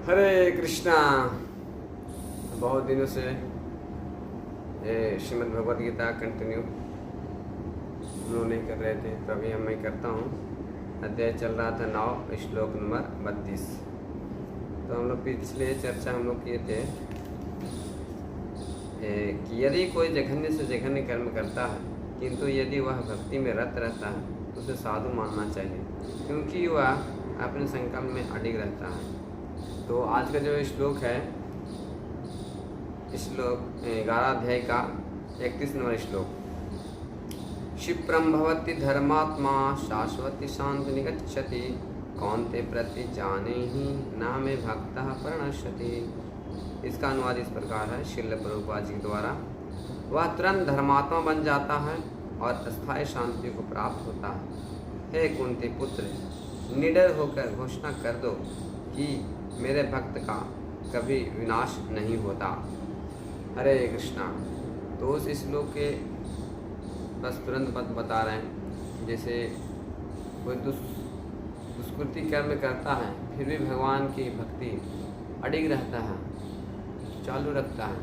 हरे कृष्णा। बहुत दिनों से ये श्रीमद् भगवद गीता कंटिन्यू हम लोग नहीं कर रहे थे, तो अभी मैं करता हूँ। अध्याय चल रहा था 9, श्लोक नंबर 32। तो हम लोग पिछले चर्चा हम लोग किए थे कि यदि कोई जघन्य से जघन्य कर्म करता है, किंतु यदि वह भक्ति में रत रहता है तो उसे साधु मानना चाहिए, क्योंकि वह अपने संकल्प में अडिग रहता है। तो आज का जो श्लोक है, श्लोक 11 अध्याय का 31 नंबर श्लोक। क्षिप्रं भवति धर्मात्मा शाश्वती शांति निगच्छति, कौन्ते प्रति जानेहि न मे भक्तः प्रणश्यति। इसका अनुवाद इस प्रकार है श्रील प्रभुपाद जी के द्वारा। वह तुरंत धर्मात्मा बन जाता है और अस्थायी शांति को प्राप्त होता है। हे कुंती पुत्र, निडर होकर घोषणा कर दो कि मेरे भक्त का कभी विनाश नहीं होता। हरे कृष्णा। तो उस श्लोक के बस तुरंत बता रहे हैं, जैसे कोई दुष्कृति कर्म करता है फिर भी भगवान की भक्ति अडिग रहता है, चालू रखता है,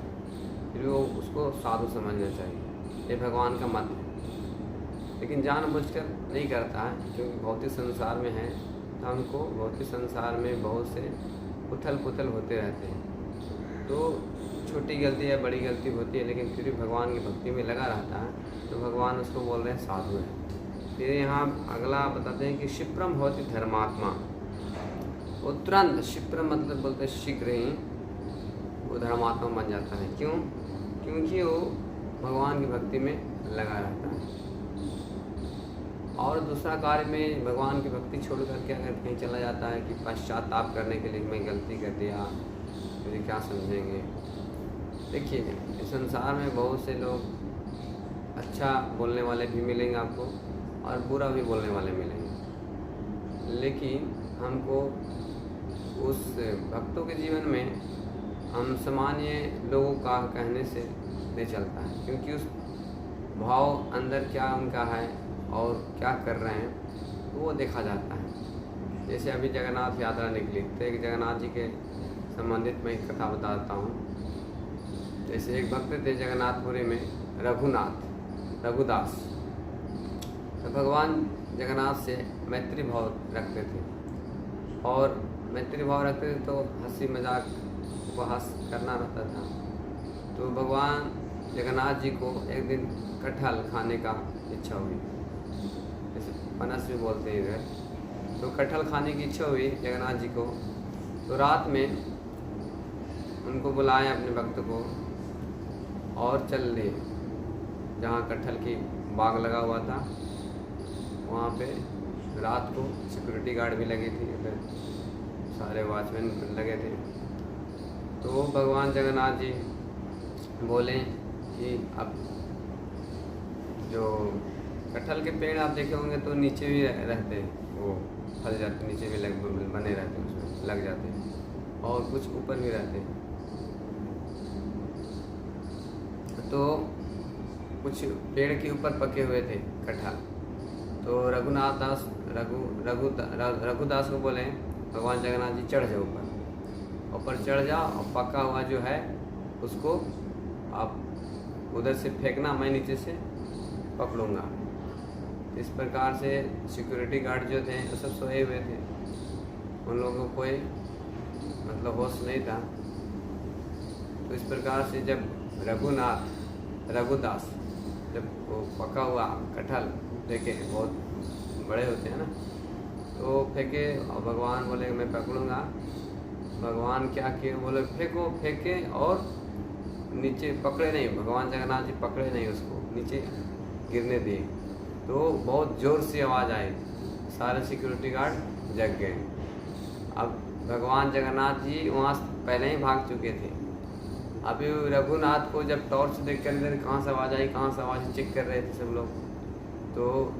फिर वो उसको साधु समझना चाहिए। ये भगवान का मत है, लेकिन जानबूझकर नहीं करता है, क्योंकि भौतिक संसार में है तो हमको भौतिक संसार में बहुत से उथल पुथल होते रहते हैं। तो छोटी गलती या बड़ी गलती होती है, लेकिन फिर भी भगवान की भक्ति में लगा रहता है, तो भगवान उसको बोल रहे हैं साधु है। फिर यहाँ अगला बताते हैं कि क्षिप्रम भवति धर्मात्मा। वो तुरंत, क्षिप्रम मतलब बोलते हैं शीघ्र ही, वो धर्मात्मा बन जाता है। क्यों? क्योंकि वो भगवान की भक्ति में लगा रहता है और दूसरा कार्य में भगवान की भक्ति छोड़ करके अगर कहीं चला जाता है कि पश्चाताप करने के लिए मैं गलती कर दिया, मुझे क्या समझेंगे। देखिए, इस संसार में बहुत से लोग अच्छा बोलने वाले भी मिलेंगे आपको और बुरा भी बोलने वाले मिलेंगे, लेकिन हमको उस भक्तों के जीवन में हम सामान्य लोगों का कहने से नहीं चलता है, क्योंकि उस भाव अंदर क्या उनका है और क्या कर रहे हैं वो देखा जाता है। जैसे अभी जगन्नाथ यात्रा निकली, तो एक जगन्नाथ जी के संबंधित मैं एक कथा बताता हूँ। जैसे एक भक्त थे जगन्नाथपुरी में, रघुदास। तो भगवान जगन्नाथ से मैत्री भाव रखते थे, और मैत्री भाव रखते थे तो हंसी मजाक उपहास करना रहता था। तो भगवान जगन्नाथ जी को एक दिन कटहल खाने का इच्छा हुई, जैसे पनस भी बोलते हैं इधर। तो कटहल खाने की इच्छा हुई जगन्नाथ जी को, तो रात में उनको बुलाया अपने भक्त को और चल ले जहाँ कटहल की बाग लगा हुआ था, वहाँ पे रात को सिक्योरिटी गार्ड भी लगी थी, फिर सारे वॉचमैन लगे थे। तो भगवान जगन्नाथ जी बोले कि अब जो कटहल के पेड़ आप देखे होंगे तो नीचे भी रहते हैं, वो फल जाते, नीचे भी बने रहते हैं, उसमें लग जाते हैं, और कुछ ऊपर भी रहते हैं। तो कुछ पेड़ के ऊपर पके हुए थे कटहल। तो रघुदास को बोले भगवान जगन्नाथ जी चढ़ जाओ ऊपर चढ़ जाओ, और पका हुआ जो है उसको आप उधर से फेंकना, मैं नीचे से पकड़ूंगा। इस प्रकार से सिक्योरिटी गार्ड जो थे वो सब सोए हुए थे, उन लोगों को कोई मतलब होश नहीं था। तो इस प्रकार से जब रघुदास जब वो पका हुआ कटहल फेंके, बहुत बड़े होते हैं ना, तो फेंके और भगवान बोले मैं पकड़ूंगा। भगवान क्या किए, बोले फेंको, फेंके और नीचे पकड़े नहीं, भगवान जगन्नाथ जी पकड़े नहीं, उसको नीचे गिरने दिए। तो बहुत ज़ोर से आवाज़ आई, सारे सिक्योरिटी गार्ड जग गए। अब भगवान जगन्नाथ जी वहाँ पहले ही भाग चुके थे। अभी रघुनाथ को जब टॉर्च देख कर इधर कहाँ से आवाज़ आई, कहाँ से आवाज़, चेक कर रहे थे सब लोग। तो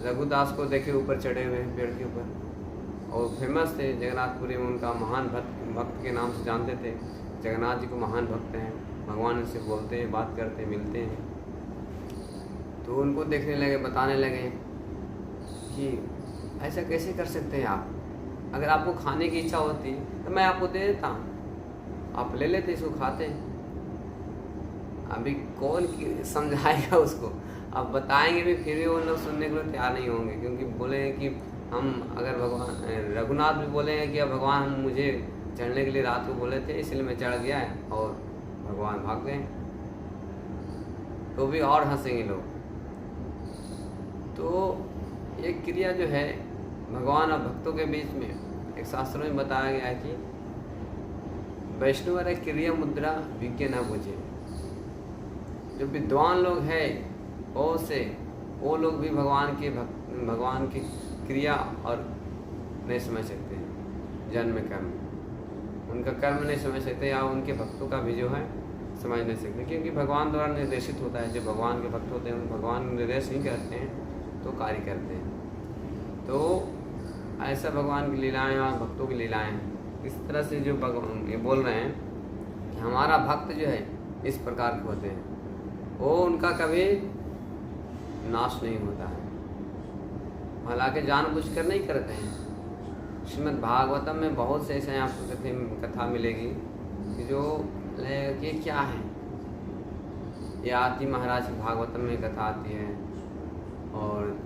रघुदास को देखे ऊपर चढ़े हुए पेड़ के ऊपर, और फेमस थे जगन्नाथपुरी में, उनका महान भक्त के नाम से जानते थे। जगन्नाथ जी को महान भक्त हैं, भगवान उनसे बोलते हैं, बात करते हैं, मिलते हैं। तो उनको देखने लगे, बताने लगे कि ऐसा कैसे कर सकते हैं आप, अगर आपको खाने की इच्छा होती तो मैं आपको दे देता, आप ले लेते, इसको खाते। अभी कौन समझाएगा उसको, आप बताएंगे भी फिर भी वो लोग सुनने के लिए तैयार नहीं होंगे, क्योंकि बोलेंगे कि हम अगर भगवान रघुनाथ भी बोलेंगे कि अब भगवान हम मुझे चढ़ने के लिए रात को बोले थे इसलिए मैं चढ़ गया है और भगवान भाग गए, तो भी और हंसेंगे लोग। तो ये क्रिया जो है भगवान और भक्तों के बीच में एक शास्त्रों में बताया गया है कि वैष्णव क्रिया मुद्रा विज्ञ न बुझे। जो विद्वान लोग हैं वो लोग भी भगवान की क्रिया और नहीं समझ सकते हैं, जन्म कर्म उनका कर्म नहीं समझ सकते, या उनके भक्तों का भी जो है समझ नहीं सकते, क्योंकि भगवान द्वारा निर्देशित होता है। जो भगवान के भक्त होते हैं भगवान निर्देश नहीं करते हैं तो कार्य करते हैं। तो ऐसा भगवान की लीलाएं और भक्तों की लीलाएं इस तरह से जो भगवान ये बोल रहे हैं कि हमारा भक्त जो है इस प्रकार के होते हैं, वो उनका कभी नाश नहीं होता है, हालांकि जानबूझकर नहीं करते हैं। श्रीमद् भागवतम में बहुत से ऐसे आपको कथा मिलेगी कि जो ये क्या है, ये आती महाराज की भागवतम में कथा आती है, और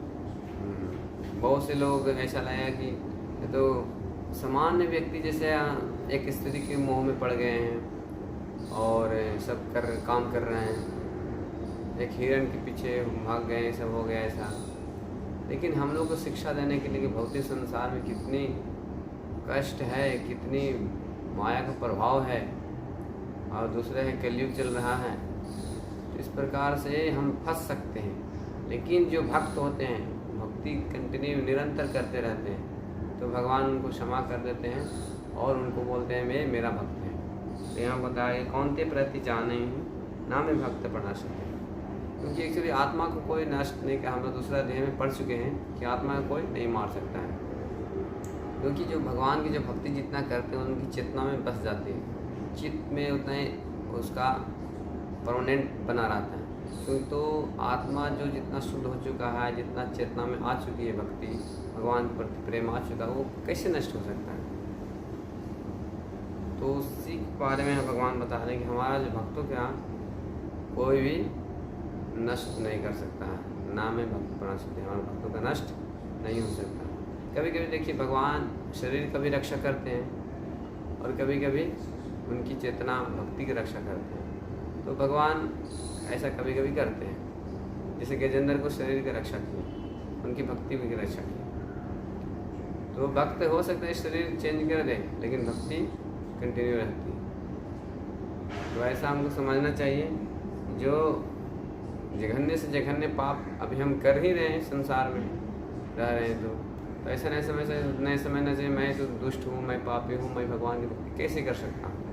बहुत से लोग ऐसा लगेगा कि ये तो सामान्य व्यक्ति जैसे एक स्त्री के मोह में पड़ गए हैं और सब काम कर रहे हैं, एक हिरण के पीछे भाग गए, सब हो गया ऐसा। लेकिन हम लोग को शिक्षा देने के लिए कि भौतिक संसार में कितनी कष्ट है, कितनी माया का प्रभाव है, और दूसरे है कलयुग चल रहा है, तो इस प्रकार से हम फंस सकते हैं। लेकिन जो भक्त होते हैं भक्ति कंटिन्यू निरंतर करते रहते हैं तो भगवान उनको क्षमा कर देते हैं और उनको बोलते हैं मैं मेरा भक्त है। तो यहाँ बताया कौन ते प्रति जाने ना में भक्त बना सके, क्योंकि एक्चुअली आत्मा को कोई नष्ट नहीं कर, हम लोग दूसरा देह में पढ़ चुके हैं कि आत्मा को कोई नहीं मार सकता है, क्योंकि जो भगवान की जो भक्ति जितना करते हैं उनकी चेतना में बस जाती है, चित्त में उतना ही उसका परमानेंट बना रहता है। क्योंकि तो आत्मा जो जितना शुद्ध हो चुका है, जितना चेतना में आ चुकी है भक्ति, भगवान के प्रति प्रेम आ चुका है, वो कैसे नष्ट हो सकता है। तो उसी के बारे में भगवान बता रहे हैं कि हमारा जो भक्तों के यहाँ कोई भी नष्ट नहीं कर सकता है, ना में भक्त बना सकते हैं, हमारे भक्तों का नष्ट नहीं हो सकता। कभी कभी देखिए भगवान शरीर का भी रक्षा करते हैं और कभी कभी उनकी चेतना भक्ति की रक्षा करते हैं। तो भगवान ऐसा कभी कभी करते हैं, जैसे गजेंद्र को शरीर की रक्षा की, उनकी भक्ति की रक्षा की। तो भक्त हो सकता है शरीर चेंज कर दे लेकिन भक्ति कंटिन्यू रहती है। तो ऐसा हमको समझना चाहिए, जो जघन्य से जघन्य पाप अभी हम कर ही रहे हैं, संसार में रह रहे हैं, तो ऐसा नहीं समझना चाहिए मैं तो दुष्ट हूँ, मैं पापी हूँ, मैं भगवान की भक्ति कैसे कर सकता हूँ।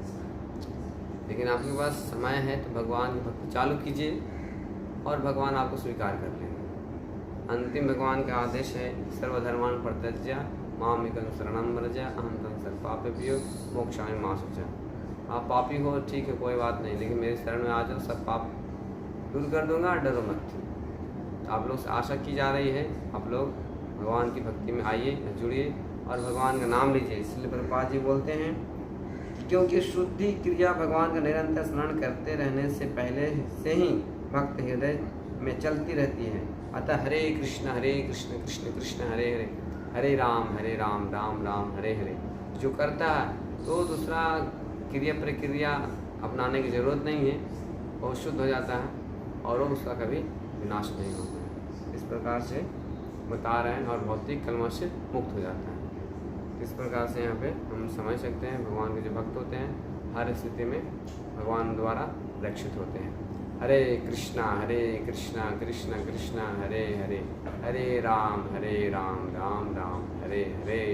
लेकिन आपके पास समय है तो भगवान की भक्ति चालू कीजिए और भगवान आपको स्वीकार कर लेंगे। अंतिम भगवान का आदेश है सर्वधर्मान परित्यज्य मामेकं शरणं व्रज अहं त्वं पापेभ्यो मोक्षामि मा शुचः। आप पापी हो ठीक है, कोई बात नहीं, लेकिन मेरे शरण में आ जाओ, सब पाप दूर कर दूंगा, डरो मत। आप लोग से आशा की जा रही है आप लोग भगवान की भक्ति में आइए, जुड़िए और भगवान का नाम लीजिए। इसलिए प्रभुपाद जी बोलते हैं क्योंकि शुद्धि क्रिया भगवान का निरंतर स्मरण करते रहने से पहले से ही भक्त हृदय में चलती रहती है। अतः हरे कृष्ण कृष्ण कृष्ण हरे हरे, हरे राम राम राम हरे हरे जो करता है तो दूसरा क्रिया प्रक्रिया अपनाने की ज़रूरत नहीं है, वो शुद्ध हो जाता है और वो उसका कभी विनाश नहीं होता है। इस प्रकार से बता रहे हैं और भौतिक कलमों से मुक्त हो जाता है। इस प्रकार से यहाँ पे हम समझ सकते हैं भगवान के जो भक्त होते हैं हर स्थिति में भगवान द्वारा रक्षित होते हैं। हरे कृष्णा कृष्ण कृष्ण हरे हरे, हरे राम राम राम हरे हरे।